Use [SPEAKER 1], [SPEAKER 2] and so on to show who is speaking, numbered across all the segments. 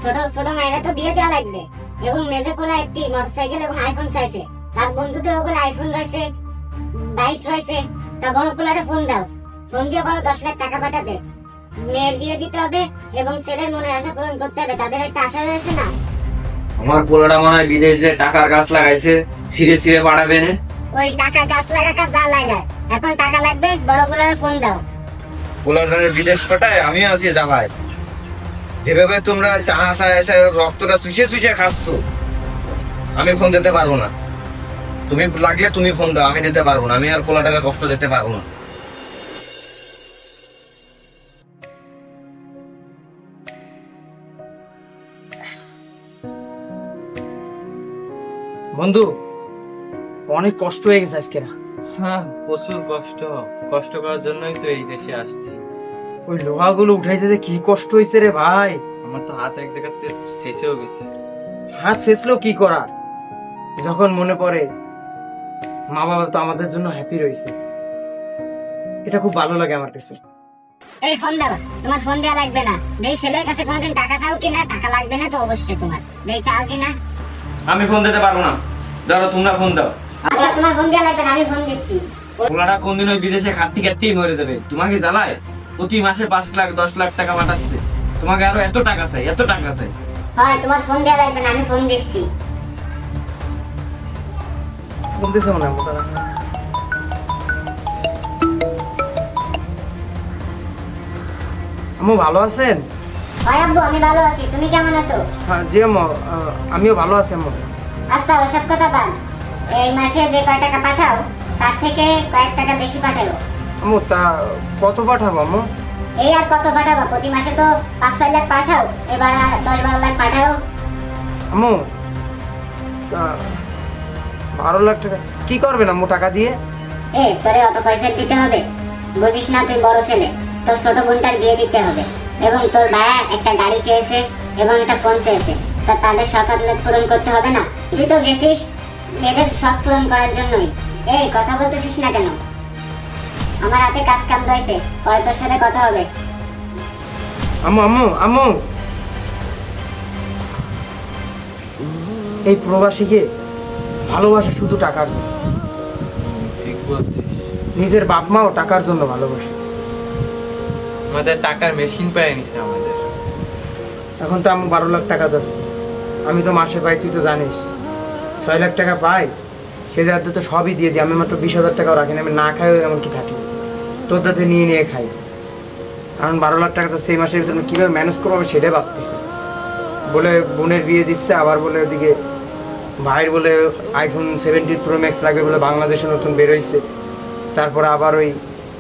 [SPEAKER 1] ছোট ছোট মায়েরা তো বিয়ে দেওয়া লাগবে, এবং মেজে পোলা একটি মোটরসাইকেল এবং আইফোন চাইছে। তার বন্ধুদের ওগুলো আইফোন রয়েছে, বাইক রয়েছে। তা বড় পোলারে ফোন দাও, ফোন দিয়ে বলো 10 লাখ টাকা পাঠাতে। মেয়ের বিয়ে দিতে হবে এবং ছেলের মনের আশা পূরণ করতে হবে, তাদের একটা আশা রয়েছে না?
[SPEAKER 2] আমার পোলাটা মনে হয় বিদেশে টাকার গাছ লাগাইছে, ছিঁড়ে ছিঁড়ে পাঠাবে না।
[SPEAKER 1] ওই টাকা গাছ লাগা কাজ যা লাগায়, এখন টাকা লাগবে, বড় পোলারে ফোন দাও।
[SPEAKER 2] পোলাটারে বিদেশ পাঠায় আমিও আছি যাবাই। যেভাবে তোমরা টানা রক্তটা চুষে চুষে খাচ্ছ, আমি ফোন দিতে পারবো না। তুমি লাগলে তুমি ফোন দাও, আমি দিতে পারবো না। আমি আর পোলাটাকে কষ্ট দিতে পারবো না।
[SPEAKER 3] বন্ধু, অনেক কষ্ট হয়ে গেছে আজকে না?
[SPEAKER 4] হ্যাঁ, প্রচুর কষ্ট। কষ্ট করার জন্যই তো এই দেশে আসছি।
[SPEAKER 3] ওই লোহাগুলো উঠাইতে যে কি কষ্ট হয়েছে রে ভাই।
[SPEAKER 4] আমার তো হাত এক দেখাতে শেষেও গেছে।
[SPEAKER 3] হাত শেষলো কি করার, যখন মনে পড়ে মা বাবা তো আমাদের জন্য হ্যাপি রয়েছে, এটা খুব ভালো লাগে আমার কাছে।
[SPEAKER 1] এই ফোন দাও, তোমার ফোন দেওয়া লাগবে না। দেই ছেলের কাছে কোনোদিন টাকা চাও কিনা? টাকা লাগবে না তো অবশ্যই তোমার। দেই চাও কিনা?
[SPEAKER 2] আমি ফোন দিতে পারবো না। ধরো তোমরা ফোন দাও।
[SPEAKER 1] আচ্ছা, তোমার ফোন দেওয়া লাগবে না, আমি ফোন দিচ্ছি।
[SPEAKER 2] পোলাটা কোনদিন ওই বিদেশে খাটতে খাটতেই মরে যাবে। তোমাকে জ্বালায় প্রতি মাসে 5 লাখ 10 লাখ টাকা পাঠাচ্ছে, তোমাকে আরো এত টাকা চাই, এত টাকা চাই।
[SPEAKER 1] হয় তোমার ফোন দেওয়া লাগবে না, আমি ফোন দিচ্ছি।
[SPEAKER 3] বলতেছে মনে হয় আম্মু ভালো আছেন?
[SPEAKER 1] হয় আব্বু, আমি ভালো আছি, তুমি কেমন আছো?
[SPEAKER 3] হ্যাঁ জি আম্মু, আমিও ভালো আছি আম্মু।
[SPEAKER 1] আচ্ছা, ওসব কথা বাদ। এই মাসে যে কয় টাকা পাঠাও, তার থেকে কয়েক টাকা বেশি পাঠাও।
[SPEAKER 3] আম্মু তা কত পাঠাবো আম্মু?
[SPEAKER 1] এই আর কত পাঠাবো? প্রতি মাসে তো 5-6 লাখ পাঠাও, এবার 10-12 লাখ পাঠাও।
[SPEAKER 3] আম্মু 12 লাখ টাকা কি করবেন আম্মু টাকা দিয়ে?
[SPEAKER 1] তোরে অত পয়সা দিতে হবে? বুঝিস না, তুই বড় ছেলে, তোর ছোট বোনটার বিয়ে দিতে হবে, এবং তোর ভাইয়া একটা গাড়ি চেয়েছে এবং একটা ফোন চেয়েছে। তা তাদের শখ আহ্লাদ পূরণ করতে হবে না? তুই তো গেছিস মেয়েদের শখ পূরণ করার জন্যই। কথা বলতেছিস না কেন? আমার হাতে কাজ কাম রয়েছে, পরে তোর সাথে কথা হবে।
[SPEAKER 3] আম্মু আম্মু আম্মু, এই প্রবাসীকে ভালোবাসে শুধু টাকার জন্য।
[SPEAKER 4] ঠিক বলছিস।
[SPEAKER 3] নিজের বাপ মাও টাকার জন্য ভালোবাসে।
[SPEAKER 4] আমাদের টাকার মেশিন পায় নিছে আমাদের।
[SPEAKER 3] এখন তো আমি 12 লাখ টাকা যাচ্ছে, আমি তো মাসে পাই, তুই তো জানিস 6 লাখ টাকা পাই। সে যাতে তো সবই দিয়ে দিই, আমি মাত্র 20,000 টাকাও রাখি না। আমি না খাইও এমনকি থাকি, তোর দাতে নিয়ে নিয়ে খাই। কারণ 12 লাখ টাকা যাচ্ছে এই মাসের ভিতরে, কীভাবে ম্যানেজ করবো সেটাই ভাবতেছে। বলে বোনের বিয়ে দিচ্ছে, আবার বলে ওদিকে ভাইয়ের বলে আইফোন 17 প্রো ম্যাক্স লাগবে বলে, বাংলাদেশে নতুন বেরোইছে। তারপরে আবার ওই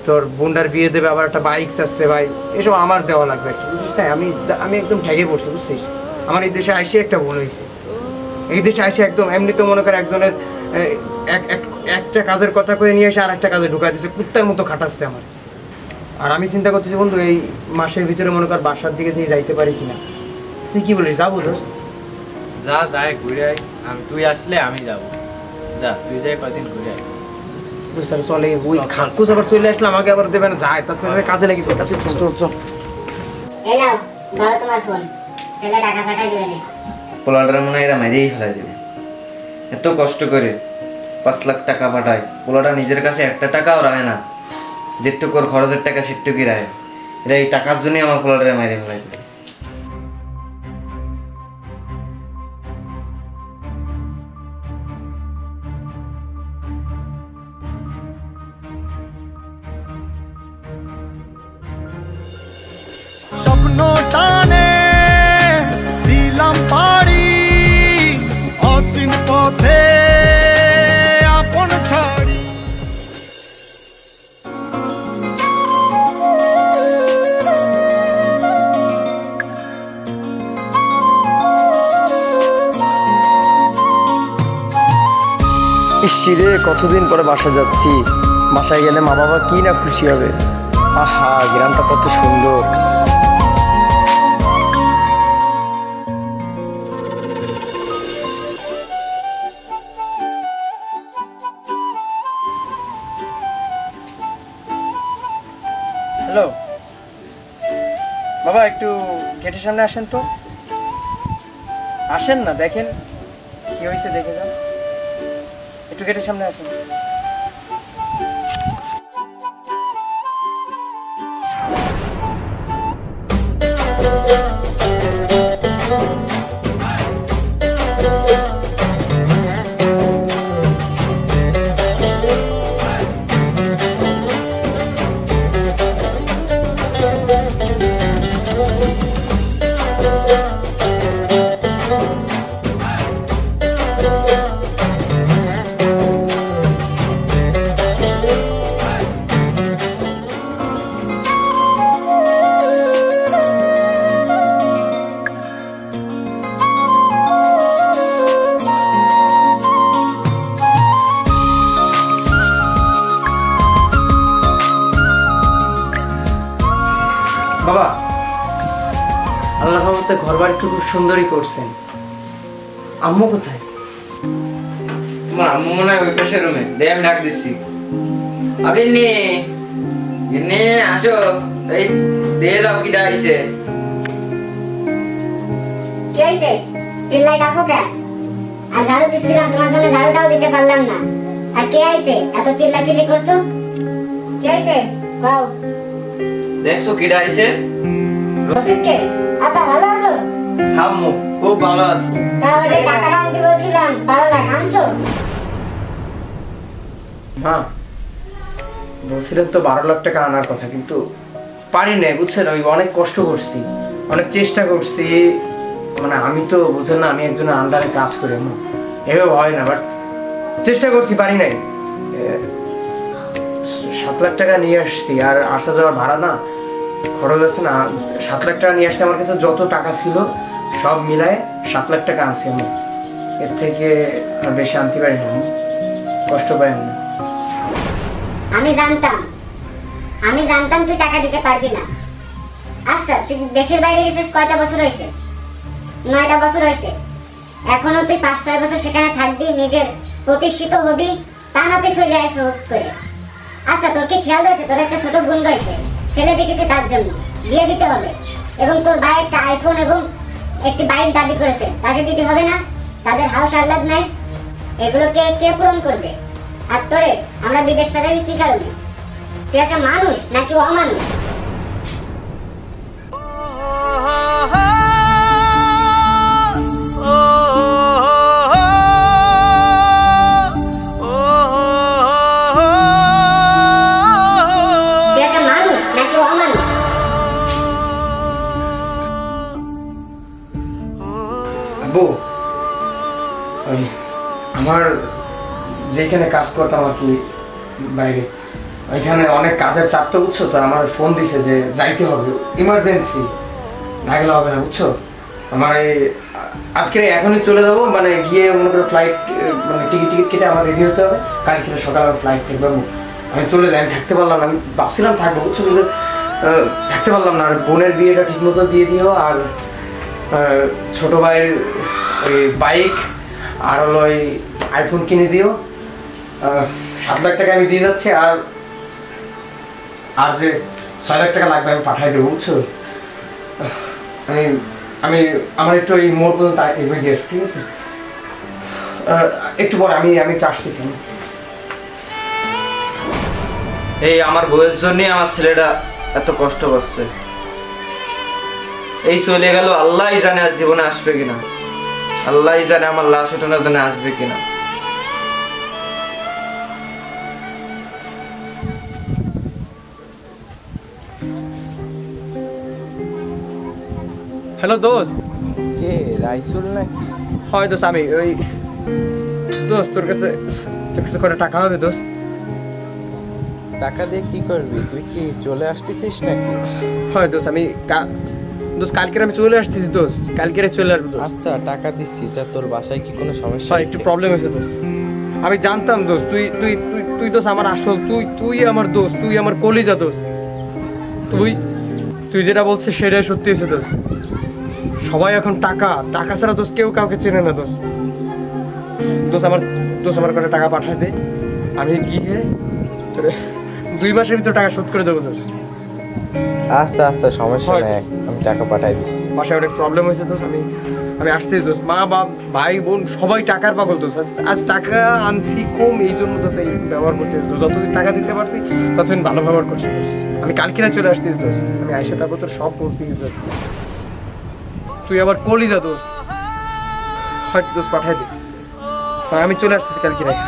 [SPEAKER 3] তোর বোনটার বিয়ে দেবে, আবার একটা বাইক চাচ্ছে ভাই। এসব আমার দেওয়া লাগবে আর কি, বুঝিস না? আমি একদম ঠেকে পড়ছি, বুঝছিস? আমার এই দেশে আসে একটা বোন হয়েছে, এই দেশে আসে একদম এমনি তো মনে করে একজনের একটা কাজের কথা কয়ে নিয়ে এসে আর একটা কাজে ঢুকা দিচ্ছে, কুত্তার মতো খাটাচ্ছে আমার। আর আমি চিন্তা করতেছি বন্ধু, এই মাসের ভিতরে মনে কর বাসার দিকে দিয়ে যাইতে পারি কিনা। তুই কি বলিস, যাবো?
[SPEAKER 4] যা যাই ঘুরে আয়, তুই আসলে আমি যাব। যা তুই যাই কদিন ঘুরে আয়।
[SPEAKER 3] স্যার চলে ওই খাকুস আবার চলে আসলে আমাকে আবার দেবে না, যায় তার সাথে কাজে লেগেছে। তাতে চল।
[SPEAKER 1] এই নাও, ধরো তোমার ফোন, ছেলে টাকা পাঠাই দিবে না।
[SPEAKER 2] পোলাটার মনে হয় এরা মেরেই ফেলা যাবে। এত কষ্ট করে 5 লাখ টাকা পাঠায়, পোলাটা নিজের কাছে একটা টাকাও রাখে না। যেটুকু ওর খরচের টাকা সেটুকুই রাখে। এরা এই টাকার জন্যই আমার পোলাটারে মেরে ফেলাই দেবে।
[SPEAKER 5] স্বপ্ন টানে দিলাম পাড়ি, অচিন পথে আপন ছাড়ি।
[SPEAKER 3] ইসিরে কতদিন পরে বাসা যাচ্ছি, বাসায় গেলে মা বাবা কি না খুশি হবে। আহা, গ্রামটা কত সুন্দর। হ্যালো বাবা, একটু গেটের সামনে আসেন তো। আসেন না, দেখেন কি হয়েছে, দেখে যান। একটু গেটের সামনে আসেন। বাবা, আল্লাহ রহমতে ঘর বাড়িটা খুব সুন্দরই করছেন। আম্মু কোথায়?
[SPEAKER 2] তোমার আম্মু মনে হয় ওই পাশের রুমে, দে আমি ডাক দিচ্ছি। আগে নে আসো, এই দিয়ে যাও কি ডাইছে।
[SPEAKER 1] কি হয়েছে? চিল্লাই ডাকো কেন? আর ঝাড়ু দিচ্ছিলাম তোমার জন্য, ঝাড়ুটাও দিতে পারলাম না। আর কে আইছে এত চিল্লাচিল্লি করছো? কি হয়েছে বাউ?
[SPEAKER 2] দেখছো কি ডাইছে?
[SPEAKER 1] রফিককে? আপা ভালো আছো?
[SPEAKER 3] আম্মু খুব ভালো আছে।
[SPEAKER 1] তাহলে টাকাটা আনতে বলছিলাম, 12 লাখ আনছো?
[SPEAKER 3] মা বলছিলেন তো 12 লাখ টাকা আনার কথা, কিন্তু পারি নাই বুঝছেন। ওই অনেক কষ্ট করছি, অনেক চেষ্টা করছি। মানে আমি তো বুঝছেন না, আমি একজনের আন্ডারে কাজ করি, এভাবে হয় না, বাট চেষ্টা করছি, পারি নাই। 7 লাখ টাকা নিয়ে আসছি, আর আসা যাওয়ার ভাড়া না খরচ আছে না, 7 লাখ টাকা নিয়ে আসতে আমার কাছে যত টাকা ছিল সব মিলায় 7 লাখ টাকা আনছি আমি। এর থেকে আর বেশি আনতে পারি না, কষ্ট পাই না।
[SPEAKER 1] আমি জানতাম তুই টাকা দিতে পারবি না। আচ্ছা তুই দেশের বাইরে গেছিস কয়টা বছর হয়েছে? 9টা বছর হয়েছে। এখনো তুই 5-6 বছর সেখানে থাকবি, নিজের প্রতিষ্ঠিত হবি, তা না তুই চলে আসো করে। আচ্ছা তোর কি খেয়াল রয়েছে তোর একটা ছোট বোন রয়েছে, ছেলে দেখেছে, তার জন্য বিয়ে দিতে হবে, এবং তোর ভাই একটা আইফোন এবং একটি বাইক দাবি করেছে, তাকে দিতে হবে না? তাদের হাউস আহ্লাদ নাই, এগুলো কে পূরণ করবে? আর তোরে আমরা বিদেশ পাঠাই কি কারণে? তুই একটা মানুষ নাকি অমানুষ? তুই একটা মানুষ নাকি অমানুষ?
[SPEAKER 3] আব্বু, আমার যেখানে কাজ করতাম আর কি বাইরে, ওইখানে অনেক কাজের চাপ তো বুঝছো, তো আমার ফোন দিছে যে যাইতে হবে, ইমার্জেন্সি, না গেলে হবে না বুঝছো। আমার এই আজকে এখনই চলে যাবো, মানে গিয়ে মনে করে ফ্লাইট, মানে টিকিট কেটে আমার রেডি হতে হবে, কালকে সকালে আমার ফ্লাইট থাকবে। আমি চলে যাই, আমি থাকতে পারলাম না, আমি ভাবছিলাম থাকবো বুঝছো, কিন্তু থাকতে পারলাম না। আর বোনের বিয়েটা ঠিক মতো দিয়ে দিও, আর ছোট ভাইয়ের ওই বাইক আর হলো ওই আইফোন কিনে দিও। 7 লাখ টাকা আমি দিয়ে যাচ্ছি, আর যে 6 লাখ টাকা লাগবে আমি পাঠাই দেবো বুঝছো। আমি আমার একটু এই মোড় পর্যন্ত এগিয়ে দিয়ে আসো, ঠিক আছে? একটু পরে আমি একটু আসতেছি।
[SPEAKER 2] এই আমার বউয়ের জন্য আমার ছেলেটা এত কষ্ট করছে, এই চলে গেল, আল্লাহই জানে আর জীবনে আসবে কিনা, আল্লাহই জানে আমার লাশ ওঠানোর জন্য আসবে কিনা।
[SPEAKER 3] হ্যালো দোস্ত।
[SPEAKER 6] কে রাইসুল নাকি?
[SPEAKER 3] হয় দোস্ত, আমি ওই দোস্ত তোর কাছে কটা টাকা হবে দোস্ত?
[SPEAKER 6] টাকা দিয়ে কি করবি? তুই কি চলে আসতেছিস নাকি?
[SPEAKER 3] হয় দোস্ত, আমি দোস্ত কালকে আমি চলে আসতেছি দোস্ত, কালকে চলে আসবো দোস্ত।
[SPEAKER 6] আচ্ছা টাকা দিচ্ছি, তা তোর বাসায় কি কোনো সমস্যা
[SPEAKER 3] হয় একটু প্রবলেম হয়েছে দোস্ত, আমি জানতাম দোস্ত, তুই তুই তুই তুই দোস্ত আমার আসল, তুই আমার দোস্ত, তুই আমার কলিজা দোস্ত। তুই যেটা বলছিস সেটাই সত্যি হয়েছে দোস্ত। সবাই এখন টাকা ছাড়া দোস্ত কেউ কাউকে চেনে না দোস্ত। দোস্ত আমার কাছে টাকা পাঠায় দে, আমি গিয়ে তোরে 2 মাসের ভিতর টাকা শোধ করে দেবো দোস্ত।
[SPEAKER 6] আচ্ছা সমস্যা
[SPEAKER 3] হয়।
[SPEAKER 6] নেই, আমি টাকা পাঠাই দিচ্ছি।
[SPEAKER 3] বাসায় অনেক প্রবলেম হয়েছে দোস্ত, আমি আসছি দোস্ত। মা বাপ ভাই বোন সবাই টাকার পাগল দোস্ত। আজ টাকা আনছি কম, এই জন্য দোস্ত এই ব্যবহার করতে। যতদিন টাকা দিতে পারছি ততদিন ভালো ব্যবহার করছি দোস্ত। আমি কালকেরা চলে আসছি দোস্ত, আমি আইসে তারপর তোর সব করতে দোস্ত। তুই আবার কলিজা দোস্ত, হয়তো দোস্ত পাঠাই দে। আমি চলে আসতেছি কালকেরাই।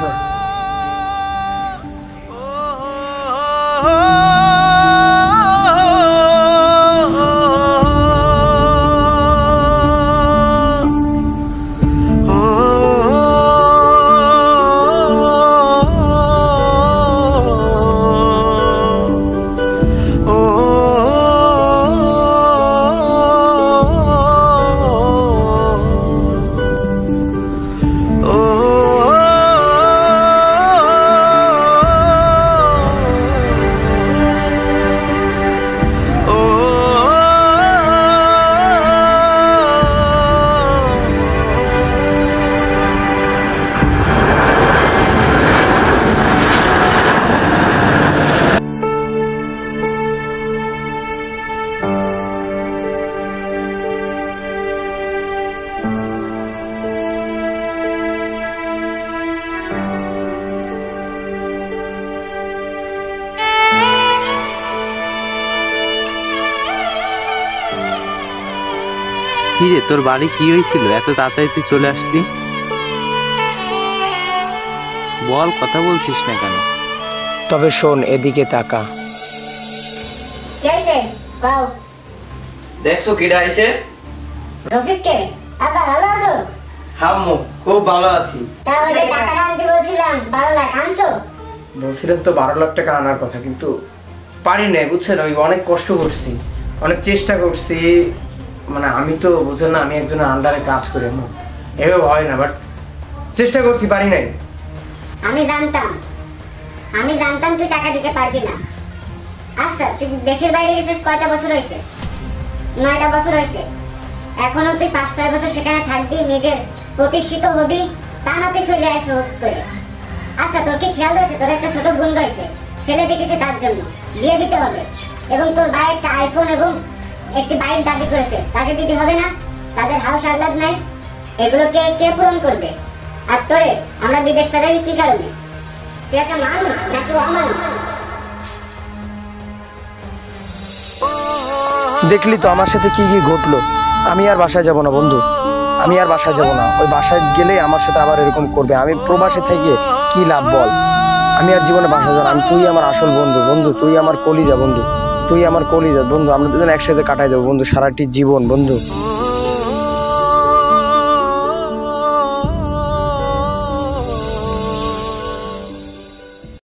[SPEAKER 7] কি রে, তোর বাড়ি কি হয়েছিল? এত তাড়াতাড়ি তুই চলে আসলি? বল, কথা বলছিস না কেন?
[SPEAKER 3] তবে শোন, এদিকে তাকা।
[SPEAKER 1] কে আইছে? বাউ,
[SPEAKER 2] দেখছো কিডা আইছে?
[SPEAKER 1] রফিক কে? আব্বা ভালো আছো?
[SPEAKER 3] হাম্মু খুব ভালো আছি।
[SPEAKER 1] তাহলে টাকাটা আনতে বলছিলাম 12 লাখ আনছো?
[SPEAKER 3] বলছিলেন তো 12 লাখ টাকা আনার কথা, কিন্তু পারি নাই বুঝছেন। ওই অনেক কষ্ট করছি, অনেক চেষ্টা করছি। মানে আমি তো বুঝছেন না, আমি একজনের আন্ডারে কাজ করি, এভাবে হয় না, বাট চেষ্টা করছি, পারি নাই।
[SPEAKER 1] আমি জানতাম তুই টাকা দিতে পারবি না। আচ্ছা, তুই দেশের বাইরে গেছিস কয়টা বছর হয়েছে? 9টা বছর হয়েছে। এখনো তুই 5-6 বছর সেখানে থাকবি, নিজের প্রতিষ্ঠিত হবি, তা না তুই চলে আসে হুট করে। আচ্ছা, তোর কি খেয়াল রয়েছে তোর একটা ছোট বোন রয়েছে, ছেলে দেখেছে, তার জন্য বিয়ে দিতে হবে। এবং তোর ভাই একটা আইফোন এবং একটি বাইক দাবি করেছে, তাকে দিতে হবে না? তাদের হাউস আহ্লাদ নাই, এগুলো কে পূরণ করবে? আর তোরে আমরা বিদেশ পাঠাই কি কারণে? তুই একটা মানুষ নাকি অমানুষ?
[SPEAKER 3] দেখলি তো আমার সাথে কি কি ঘটলো। আমি আর বাসায় যাব না বন্ধু, আমি আর বাসায় যাব না। ওই বাসায় গেলে আমার সাথে আবার এরকম করবে। আমি প্রবাসে থেকে কি লাভ বল? আমি আর জীবনে বাসায় যাব না। তুই আমার আসল বন্ধু, বন্ধু তুই আমার কলিজা, বন্ধু তুই আমার কলিজা, বন্ধু আমরা দুজন একসাথে কাটাই দেবো বন্ধু সারাটি জীবন বন্ধু।